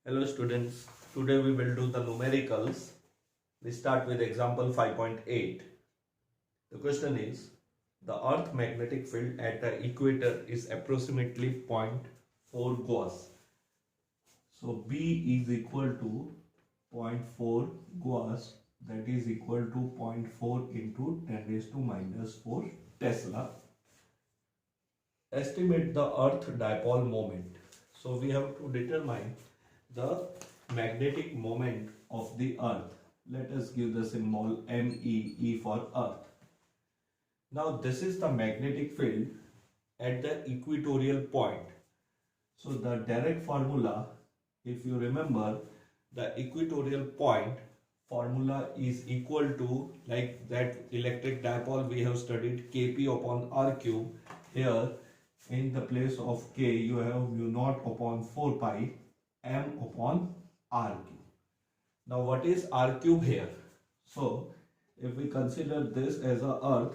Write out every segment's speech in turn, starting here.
Hello students, today we will do the numericals. We start with example 5.8. The question is, the earth magnetic field at the equator is approximately zero point 0.4 Gauss. So B is equal to 0 0.4 Gauss, that is equal to 0.4 into 10 raised to minus 4 Tesla. Estimate the earth dipole moment. So we have to determine the magnetic moment of the earth. Let us give the symbol ME, E for earth. Now this is the magnetic field at the equatorial point. So the direct formula, if you remember, the equatorial point formula is equal to, like that electric dipole we have studied, Kp upon r cube. Here in the place of K you have mu naught upon 4 pi m upon r cube. Now what is r cube here? So if we consider this as a earth,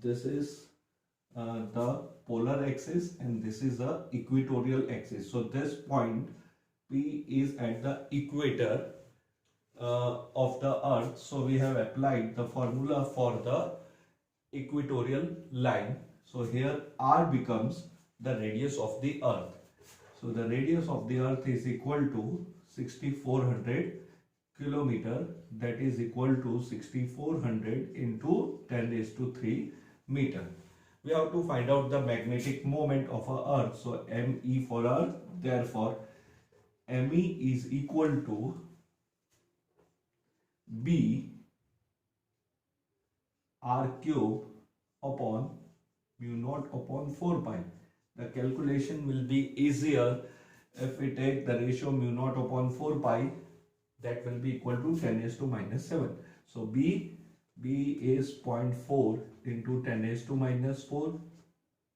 this is the polar axis and this is the equatorial axis. So this point P is at the equator of the earth. So we have applied the formula for the equatorial line. So here r becomes the radius of the earth. So the radius of the earth is equal to 6400 kilometer, that is equal to 6400 into 10 raised to 3 meter. We have to find out the magnetic moment of a earth. So ME for earth, therefore ME is equal to B r cube upon mu naught upon 4 pi. The calculation will be easier if we take the ratio mu naught upon 4 pi, that will be equal to 10 raised to minus 7. So B is 0.4 into 10 raised to minus 4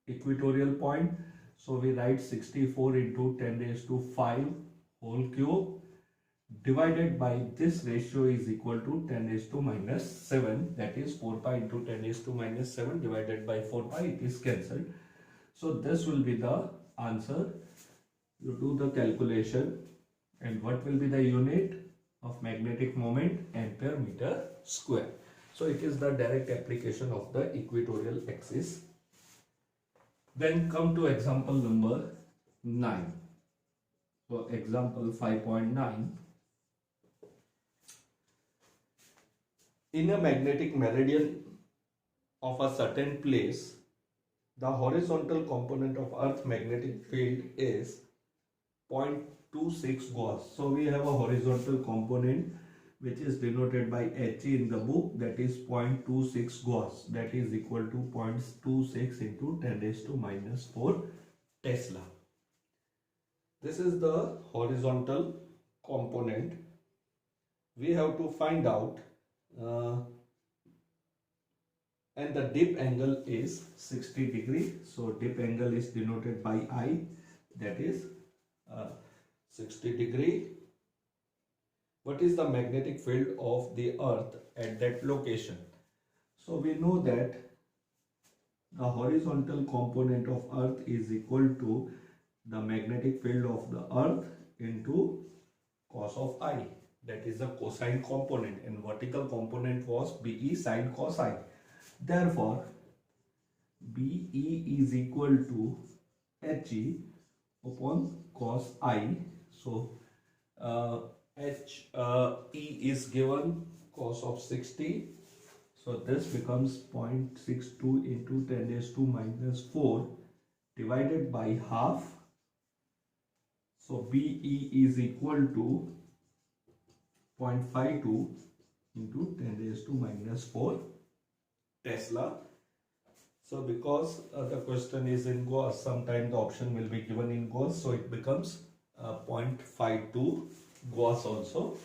equatorial point. So we write 64 into 10 raised to 5 whole cube divided by this ratio is equal to 10 raised to minus 7, that is 4 pi into 10 raised to minus 7 divided by 4 pi, it is cancelled. So this will be the answer. You do the calculation, and what will be the unit of magnetic moment? Ampere meter square. So it is the direct application of the equatorial axis. Then come to example number 9. So example 5.9. In a magnetic meridian of a certain place, the horizontal component of Earth's magnetic field is 0.26 Gauss. So we have a horizontal component which is denoted by He in the book, that is 0.26 Gauss, that is equal to 0.26 into 10 raised to minus 4 Tesla. This is the horizontal component. We have to find out and the dip angle is 60 degree. So dip angle is denoted by I, that is 60 degree. What is the magnetic field of the earth at that location? So we know that the horizontal component of earth is equal to the magnetic field of the earth into cos of I, that is the cosine component, and vertical component was BE sine cos I. Therefore BE is equal to He upon cos I. So HE is given cos of 60. So this becomes 0.62 into 10 raised to minus 4 divided by half. So BE is equal to 0.52 into 10 raised to minus 4 Tesla. So because the question is in Gauss, sometimes the option will be given in Gauss, so it becomes 0.52 Gauss also.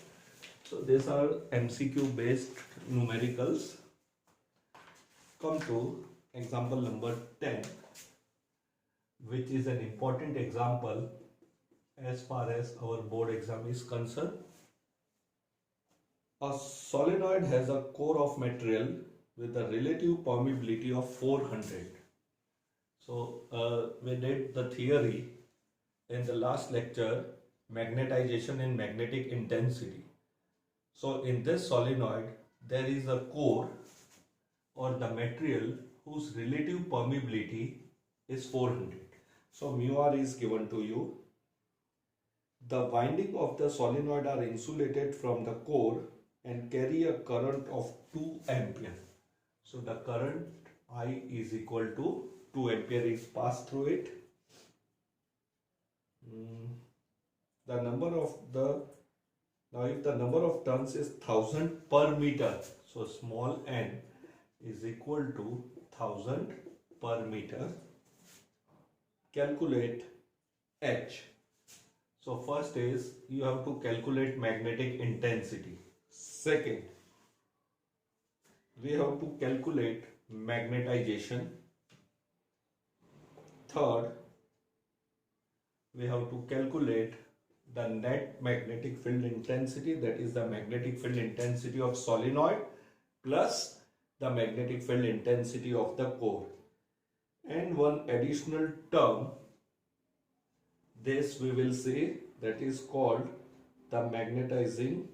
So these are MCQ based numericals. Come to example number 10, which is an important example as far as our board exam is concerned. A solenoid has a core of material with a relative permeability of 400. So we did the theory in the last lecture magnetization and magnetic intensity. So in this solenoid, there is a core or the material whose relative permeability is 400. So mu r is given to you. The winding of the solenoid are insulated from the core and carry a current of 2 ampere. So the current I is equal to 2 ampere is passed through it. The number of the, now if the number of turns is 1000 per meter, so small n is equal to 1000 per meter. Calculate H. So first is you have to calculate magnetic intensity. Second, we have to calculate magnetization. Third, we have to calculate the net magnetic field intensity, that is the magnetic field intensity of solenoid plus the magnetic field intensity of the core. And one additional term, this we will see, that is called the magnetizing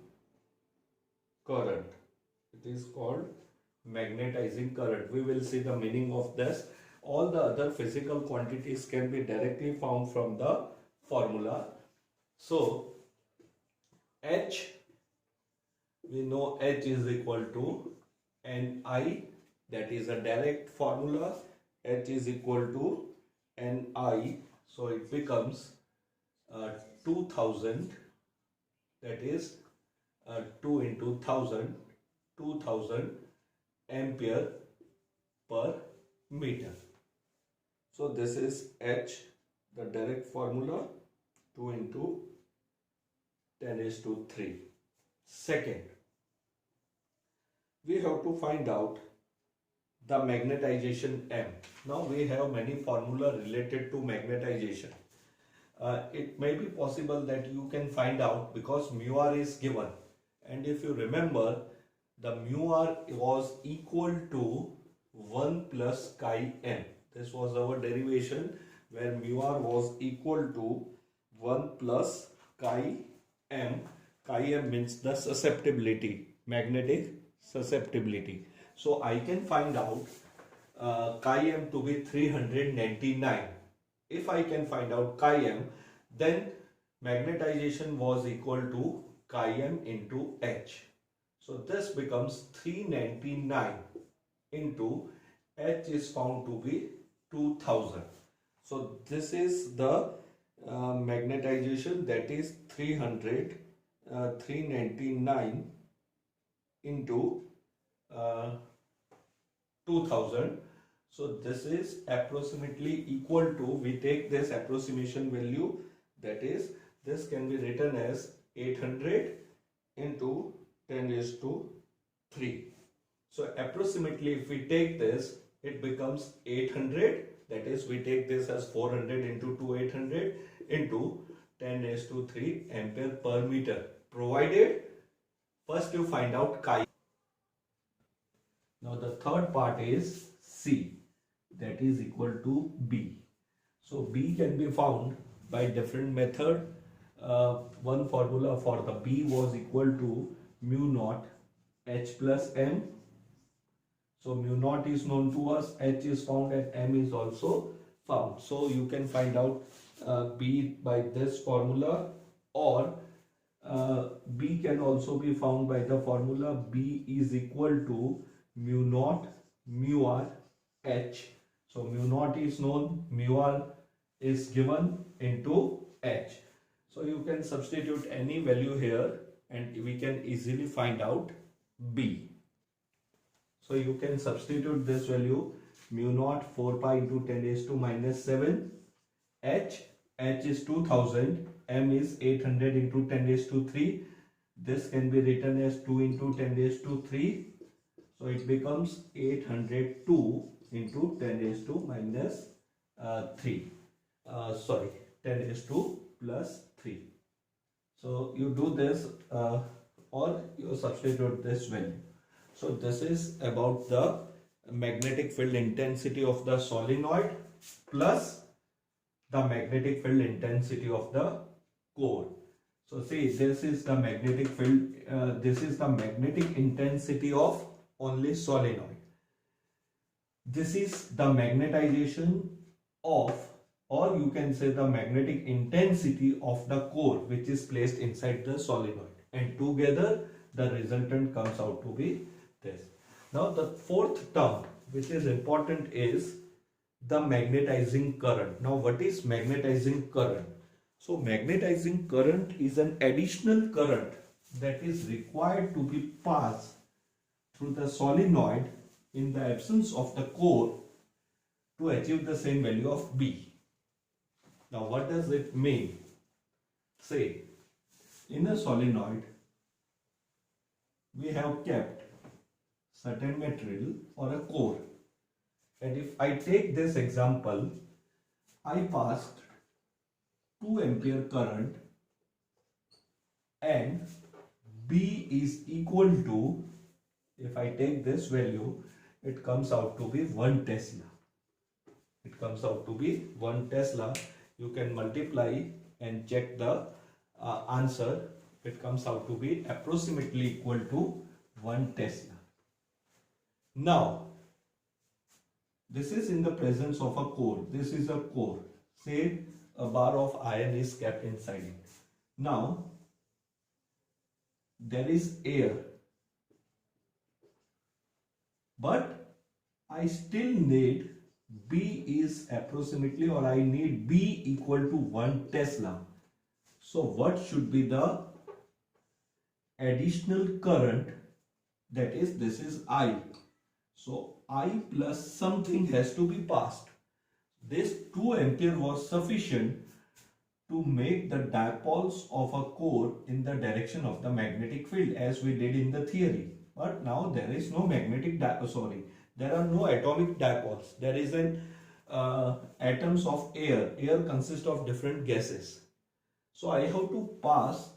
current. It is called magnetizing current. We will see the meaning of this. All the other physical quantities can be directly found from the formula. So H, we know H is equal to Ni, that is a direct formula. H is equal to Ni, so it becomes 2000, that is 2 into 1000, 2000 ampere per meter. So this is H, the direct formula, 2 into 10 is to 3. Second, we have to find out the magnetization M. Now we have many formula related to magnetization. It may be possible that you can find out because mu r is given, and if you remember, the mu r was equal to 1 plus chi m. This was our derivation where mu r was equal to 1 plus chi m. Chi m means the susceptibility, magnetic susceptibility. So I can find out chi m to be 399. If I can find out chi m, then magnetization was equal to chi m into H. So this becomes 399 into H is found to be 2000. So this is the magnetization, that is 399 into 2000. So this is approximately equal to, we take this approximation value, that is, this can be written as 800 into 10 is to 3. So approximately if we take this, it becomes 800, that is, we take this as 400 into 2, 800 into 10 is to 3 ampere per meter, provided first you find out chi. Now the third part is C, that is equal to B. So B can be found by different method. One formula for the B was equal to mu naught H plus M. So mu naught is known to us, H is found and M is also found. So you can find out B by this formula, or B can also be found by the formula B is equal to mu naught mu r H. So mu naught is known, mu r is given into H. So you can substitute any value here and we can easily find out B. So you can substitute this value, mu naught 4 pi into 10 raised to minus 7, H is 2000, M is 800 into 10 raised to 3. This can be written as 2 into 10 raised to 3. So it becomes 802 into 10 raised to minus 3. 10 raised to plus 3. So you do this or you substitute this value. So this is about the magnetic field intensity of the solenoid plus the magnetic field intensity of the core. So see, this is the magnetic field, this is the magnetic intensity of only solenoid. This is the magnetization of, or you can say the magnetic intensity of the core which is placed inside the solenoid, and together the resultant comes out to be this. Now the fourth term which is important is the magnetizing current. Now what is magnetizing current? So magnetizing current is an additional current that is required to be passed through the solenoid in the absence of the core to achieve the same value of B. Now what does it mean? Say, in a solenoid we have kept certain material or a core, and if I take this example, I passed 2 ampere current and B is equal to, if I take this value, it comes out to be 1 Tesla. It comes out to be 1 Tesla. You can multiply and check the answer. It comes out to be approximately equal to 1 Tesla. Now, this is in the presence of a core. This is a core. Say a bar of iron is kept inside it. Now, there is air, but I still need B is approximately, or I need B equal to 1 Tesla. So what should be the additional current? That is, this is I. So I plus something has to be passed. This 2 ampere was sufficient to make the dipoles of a core in the direction of the magnetic field, as we did in the theory. But now there is no magnetic there are no atomic dipoles. There is an atoms of air. Air consists of different gases. So I have to pass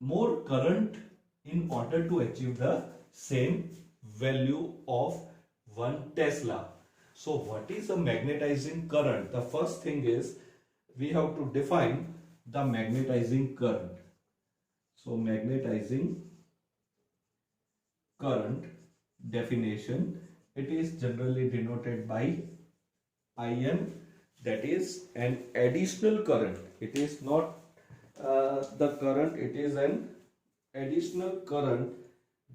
more current in order to achieve the same value of 1 Tesla. So what is a magnetizing current? The first thing is we have to define the magnetizing current. So magnetizing current definition, it is generally denoted by Im, that is an additional current. It is not the current, it is an additional current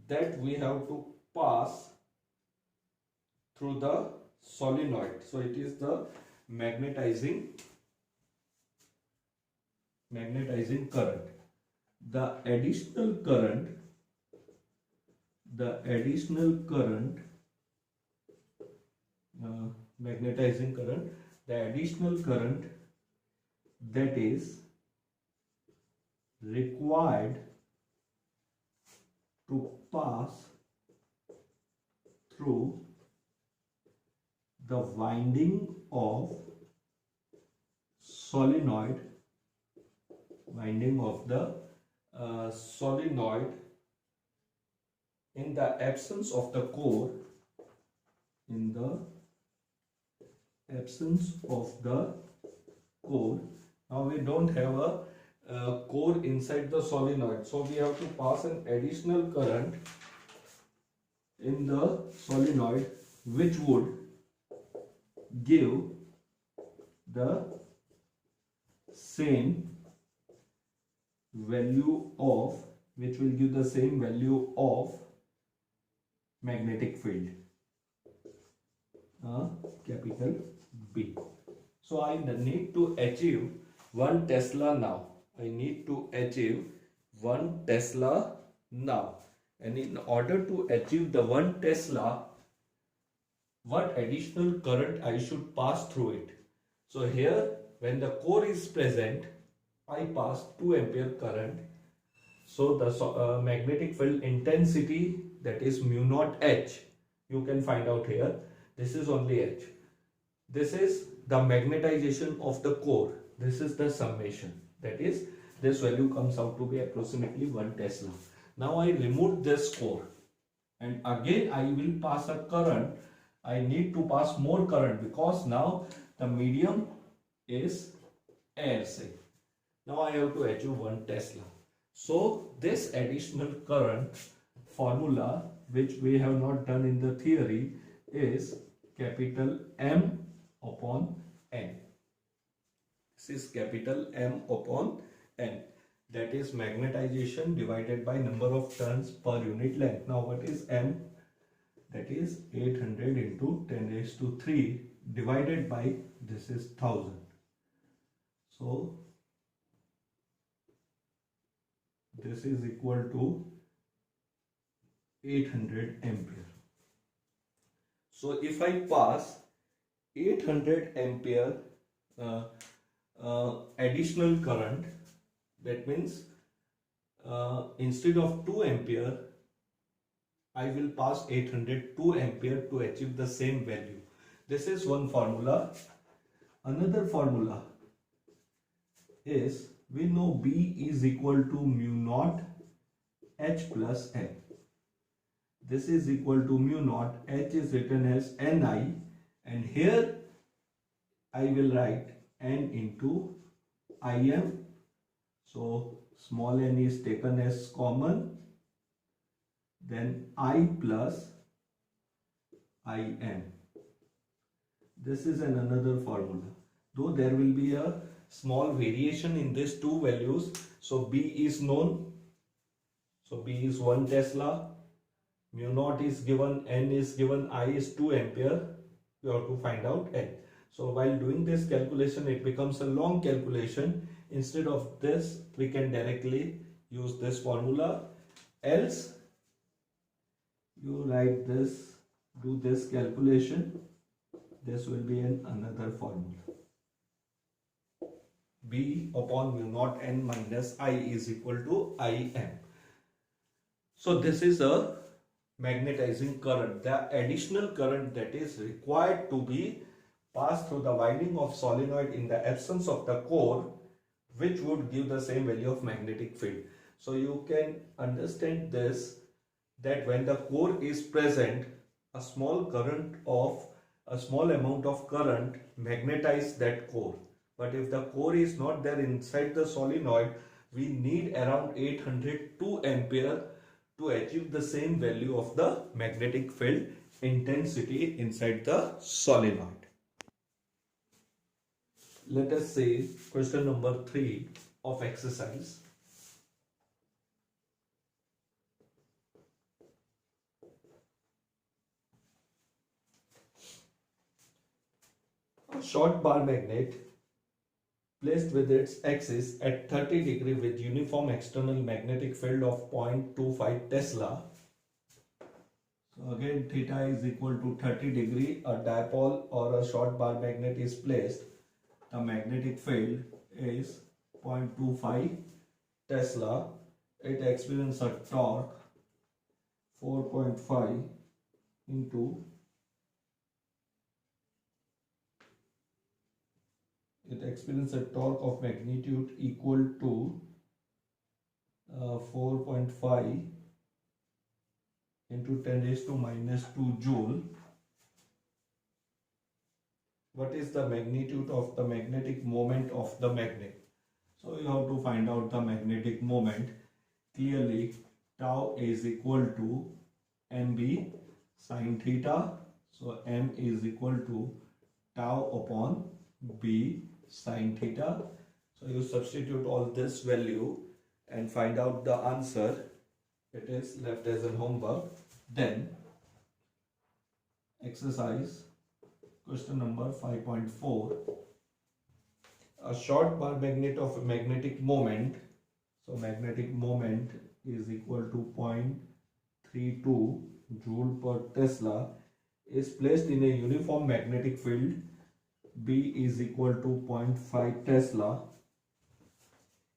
that we have to pass through the solenoid. So it is the magnetizing current. The additional current magnetizing current, the additional current that is required to pass through the winding of solenoid, solenoid in the absence of the core, Now we don't have a core inside the solenoid, so we have to pass an additional current in the solenoid which would give the same value of magnetic field, capital B. So I need to achieve 1 Tesla now. And in order to achieve the 1 Tesla, what additional current I should pass through it? So here, when the core is present, I pass 2 ampere current. So the magnetic field intensity, that is mu naught H, you can find out here. This is only H. This is the magnetization of the core. This is the summation. That is, this value comes out to be approximately 1 Tesla. Now I remove this core and again I will pass a current. I need to pass more current because now the medium is air, say. Now I have to achieve 1 Tesla. So this additional current formula, which we have not done in the theory, is capital M upon N. This is capital M upon N. That is magnetization divided by number of turns per unit length. Now what is M? That is 800 into 10 raised to 3 divided by, this is 1000. So this is equal to 800 ampere. So if I pass 800 ampere additional current, that means instead of 2 ampere, I will pass 802 ampere to achieve the same value. This is one formula. Another formula is, we know B is equal to mu naught H plus N. This is equal to mu naught, H is written as Ni, and here I will write N into Im. So small n is taken as common, then I plus Im. This is another formula. Though there will be a small variation in these two values. So B is known. So B is 1 Tesla. Mu naught is given, N is given, I is 2 ampere. You have to find out N. So while doing this calculation, it becomes a long calculation. Instead of this, we can directly use this formula. Else, you write this, do this calculation. This will be another formula. B upon mu naught N minus I is equal to Im. So this is a magnetizing current, the additional current that is required to be passed through the winding of solenoid in the absence of the core, which would give the same value of magnetic field. So you can understand this, that when the core is present, a small amount of current magnetizes that core. But if the core is not there inside the solenoid, we need around 802 ampere to achieve the same value of the magnetic field intensity inside the solenoid. Let us say question number 3 of exercise. A short bar magnet placed with its axis at 30 degree with uniform external magnetic field of 0.25 Tesla. So again, theta is equal to 30 degree. A dipole or a short bar magnet is placed. The magnetic field is 0.25 Tesla. It experiences a torque 4.5 into it experiences a torque of magnitude equal to 4.5 into 10 raised to minus 2 joule. What is the magnitude of the magnetic moment of the magnet? So you have to find out the magnetic moment. Clearly, tau is equal to mb sine theta. So m is equal to tau upon b sine theta. So you substitute all this value and find out the answer. It is left as a homework. Then exercise question number 5.4. A short bar magnet of magnetic moment. So magnetic moment is equal to 0.32 joule per Tesla is placed in a uniform magnetic field. B is equal to 0.5 Tesla.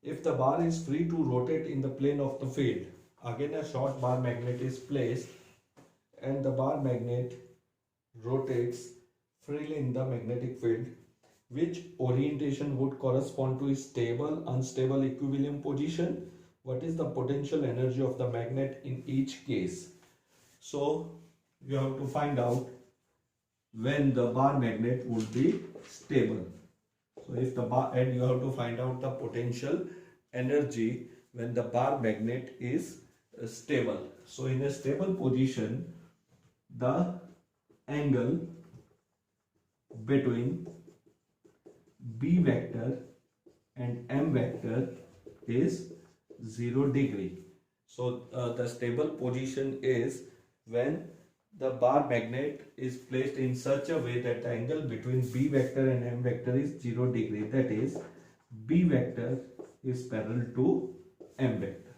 If the bar is free to rotate in the plane of the field, again a short bar magnet is placed and the bar magnet rotates freely in the magnetic field, which orientation would correspond to stable, unstable equilibrium position? What is the potential energy of the magnet in each case? So you have to find out when the bar magnet would be stable. So if the bar, and you have to find out the potential energy when the bar magnet is stable. So in a stable position, the angle between B vector and M vector is 0 degree. So the stable position is when the bar magnet is placed in such a way that the angle between B vector and M vector is 0 degree. That is, B vector is parallel to M vector.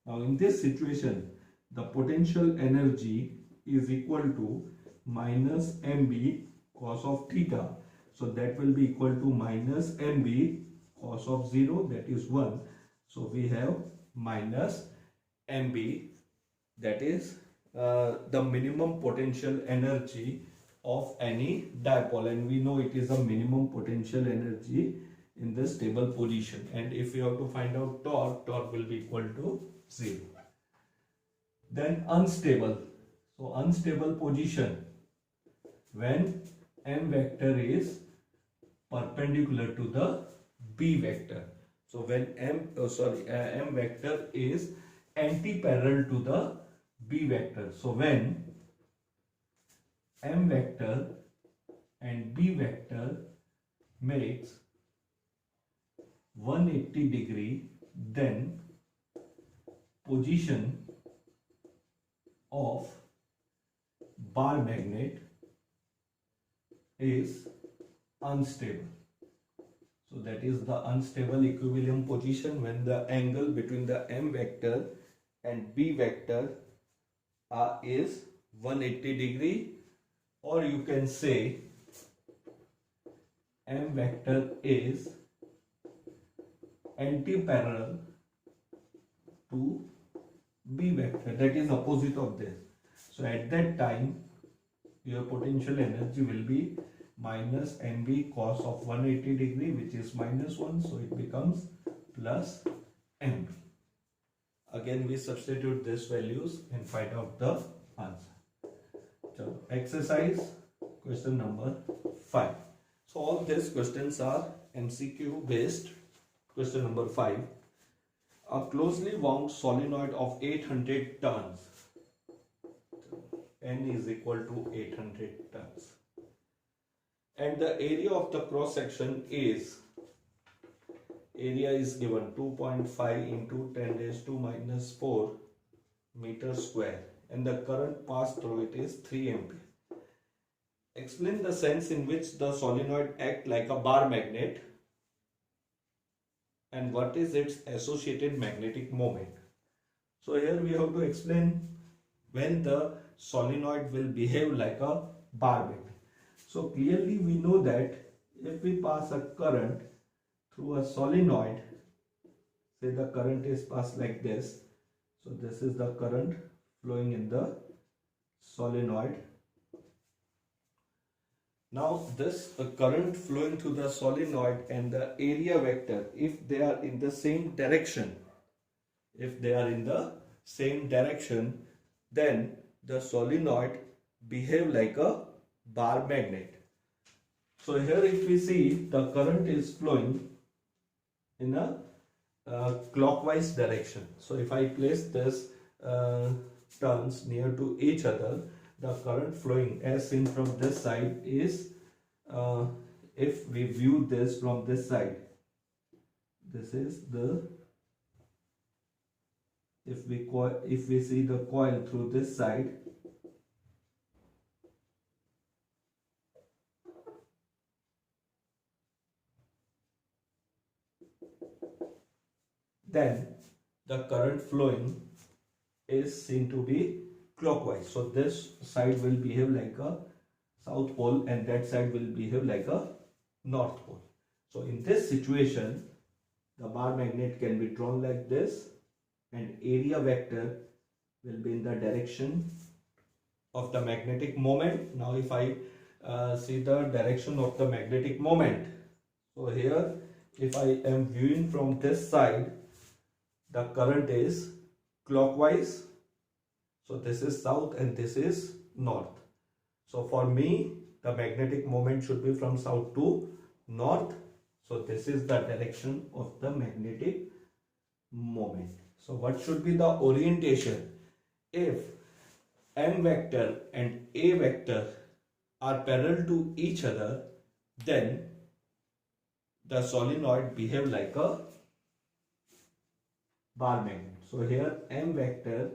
Now in this situation, the potential energy is equal to minus mb cos of theta. So that will be equal to minus mb cos of 0, that is 1. So we have minus mb, that is the minimum potential energy of any dipole, and we know it is a minimum potential energy in the stable position. And if you have to find out torque, torque will be equal to 0. Then unstable. So unstable position when M vector is perpendicular to the B vector. So when M vector is anti-parallel to the B vector. So when M vector and B vector makes 180 degree, then position of bar magnet is unstable. So that is the unstable equilibrium position when the angle between the M vector and B vector is 180 degree, or you can say M vector is anti-parallel to B vector, that is opposite of this. So at that time your potential energy will be minus mb cos of 180 degree, which is minus 1, so it becomes plus mb. Again we substitute these values and find out the answer. So exercise question number 5. So all these questions are MCQ based. Question number 5. A closely wound solenoid of 800 tons, N is equal to 800 tons, and the area of the cross section is, area is given 2.5 into 10 raised to minus 4 meters square, and the current passed through it is 3 ampere. Explain the sense in which the solenoid acts like a bar magnet and what is its associated magnetic moment. So here we have to explain when the solenoid will behave like a bar magnet. So clearly we know that if we pass a current through a solenoid, say the current is passed like this, so this is the current flowing in the solenoid. Now this current flowing through the solenoid and the area vector, if they are in the same direction, then the solenoid behave like a bar magnet. So here if we see, the current is flowing in a clockwise direction. So if I place this turns near to each other, the current flowing as seen from this side is, if we view this from this side, this is the, if we see the coil through this side, then the current flowing is seen to be clockwise. So this side will behave like a south pole and that side will behave like a north pole. So in this situation, the bar magnet can be drawn like this, and area vector will be in the direction of the magnetic moment. Now if I see the direction of the magnetic moment, so here if I am viewing from this side, the current is clockwise. So this is south and this is north. So for me, the magnetic moment should be from south to north. So this is the direction of the magnetic moment. So what should be the orientation? If M vector and A vector are parallel to each other, then the solenoid behave like a bar magnet. So here M vector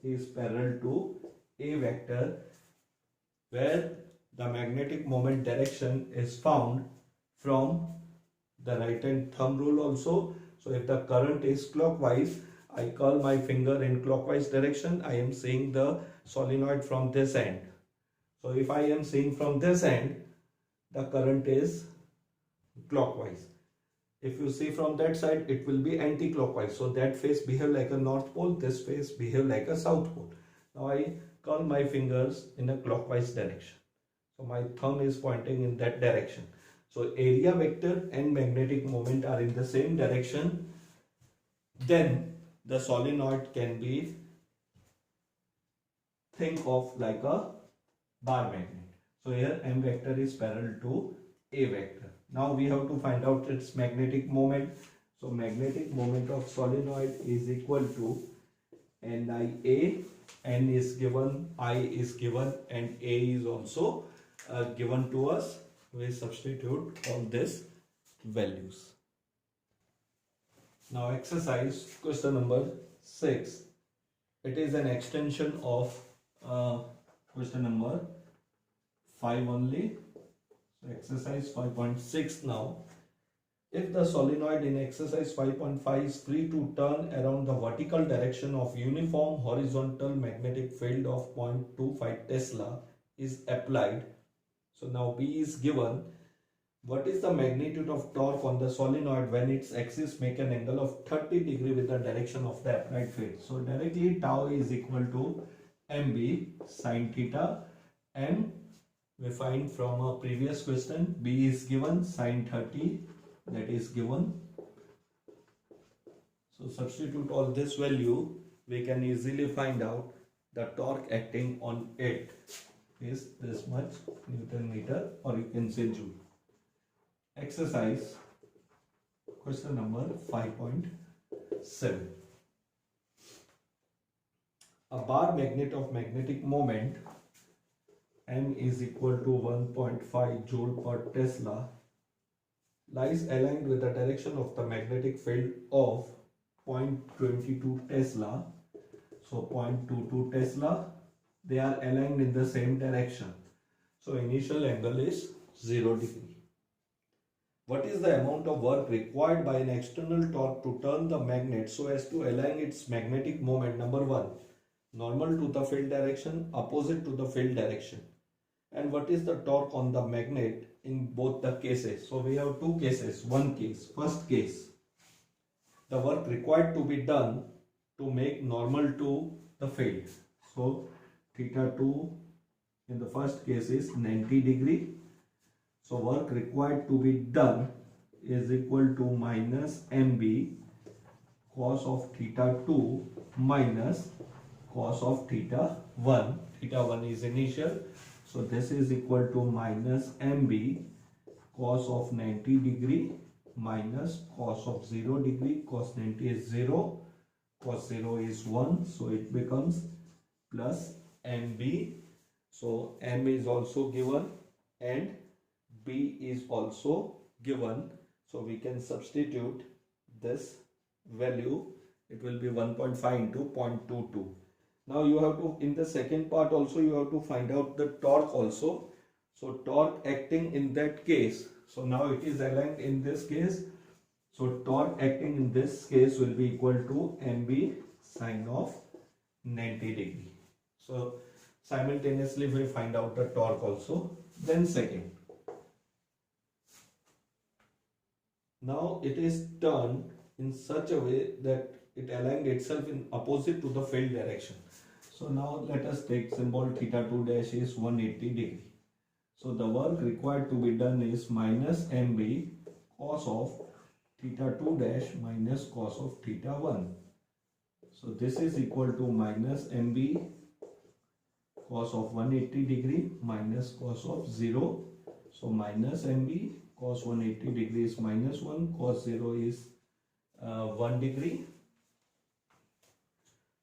is parallel to A vector, where the magnetic moment direction is found from the right hand thumb rule also. So if the current is clockwise, I curl my finger in clockwise direction. I am seeing the solenoid from this end. So if I am seeing from this end, the current is clockwise. If you see from that side, it will be anti-clockwise. So that face behave like a north pole, this face behave like a south pole. Now I curl my fingers in a clockwise direction. So my thumb is pointing in that direction. So area vector and magnetic moment are in the same direction. Then the solenoid can be think of like a bar magnet. So here M vector is parallel to A vector. Now we have to find out its magnetic moment. So magnetic moment of solenoid is equal to NIA. N is given, I is given, and A is also given to us. We substitute all these values. Now exercise question number 6. It is an extension of question number 5 only. So exercise 5.6 now. If the solenoid in exercise 5.5 is free to turn around the vertical direction of uniform horizontal magnetic field of 0.25 Tesla is applied. So now B is given. What is the magnitude of torque on the solenoid when its axis make an angle of 30 degree with the direction of the applied field? So directly tau is equal to mb sine theta, and we find from a previous question B is given sine 30, that is given. So substitute all this value, we can easily find out the torque acting on it is this much Newton meter, or you can say joule. Exercise question number 5.7. A bar magnet of magnetic moment M is equal to 1.5 joule per Tesla lies aligned with the direction of the magnetic field of 0.22 Tesla. So 0.22 Tesla, they are aligned in the same direction. So initial angle is 0 degree. What is the amount of work required by an external torque to turn the magnet so as to align its magnetic moment? Number 1, normal to the field direction, opposite to the field direction. And what is the torque on the magnet in both the cases? So we have two cases. One case, first case, the work required to be done to make normal to the field. So theta 2 in the first case is 90 degree. So work required to be done is equal to minus mb cos of theta 2 minus cos of theta 1. Theta 1 is initial. So this is equal to minus mb cos of 90 degree minus cos of 0 degree. Cos 90 is 0. Cos 0 is 1. So it becomes plus mb. So m is also given and b is also given. So we can substitute this value. It will be 1.5 into 0.22. Now you have to, in the second part also, you have to find out the torque also. So torque acting in that case. So now it is aligned in this case. So torque acting in this case will be equal to mb sine of 90 degree. So simultaneously we find out the torque also. Then second. Now it is turned in such a way that it aligned itself in opposite to the field direction. So now let us take symbol theta 2 dash is 180 degree. So the work required to be done is minus mb cos of theta 2 dash minus cos of theta 1. So this is equal to minus mb cos of 180 degree minus cos of 0. So minus mb cos 180 degree is -1, cos 0 is 1 degree.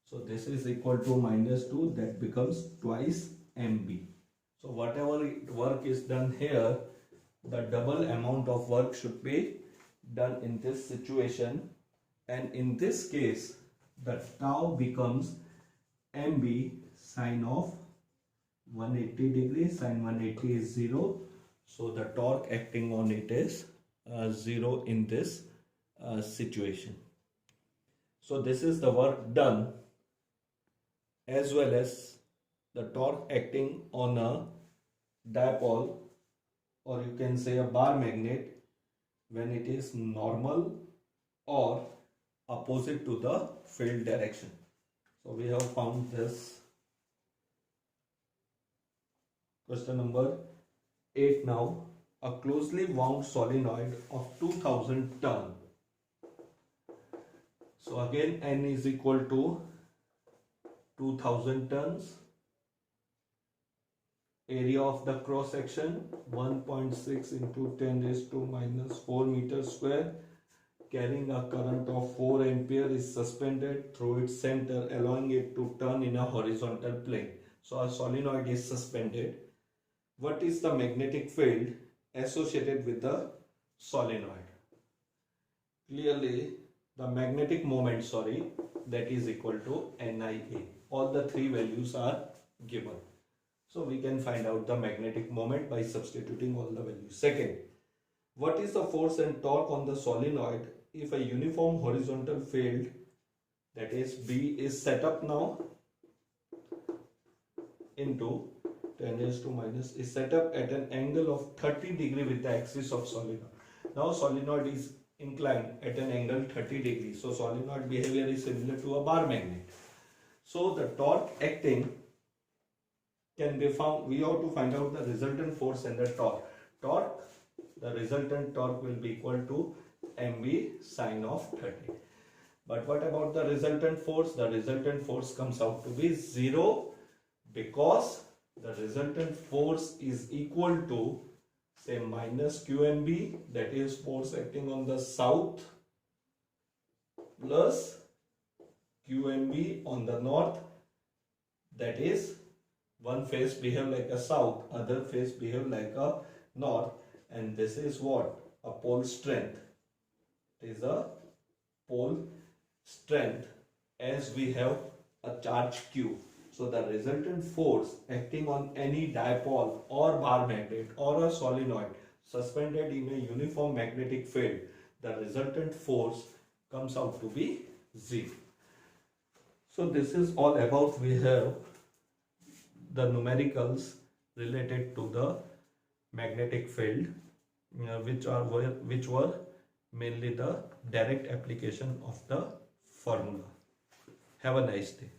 So this is equal to -2, that becomes twice MB. So whatever work is done here, the double amount of work should be done in this situation, and in this case the tau becomes MB sine of 180 degrees. Sine 180 is 0, so the torque acting on it is 0 in this situation. So this is the work done, as well as the torque acting on a dipole, or you can say a bar magnet, when it is normal or opposite to the field direction. So we have found this. Question number 8 now. A closely wound solenoid of 2000 ton. So again N is equal to 2000 tons. Area of the cross section 1.6 into 10 raised to -4 meters square. Carrying a current of 4 ampere is suspended through its center, allowing it to turn in a horizontal plane. So a solenoid is suspended. What is the magnetic field associated with the solenoid? Clearly the magnetic moment, that is equal to NIA. All the three values are given. So we can find out the magnetic moment by substituting all the values. Second, what is the force and torque on the solenoid if a uniform horizontal field, that is B, is set up now into 10 raised to minus, is set up at an angle of 30 degree with the axis of solenoid. Now solenoid is inclined at an angle 30 degrees. So solenoid behavior is similar to a bar magnet. So the torque acting can be found. We have to find out the resultant force and the torque. The resultant torque will be equal to MB sine of 30. But what about the resultant force? The resultant force comes out to be 0, because the resultant force is equal to, say, minus QMB, that is force acting on the south, plus QMB on the north, that is one face behave like a south, other face behave like a north, and this is what? A pole strength. It is a pole strength, as we have a charge Q. So the resultant force acting on any dipole or bar magnet or a solenoid suspended in a uniform magnetic field, the resultant force comes out to be 0. So this is all about, we have the numericals related to the magnetic field, which were mainly the direct application of the formula. Have a nice day.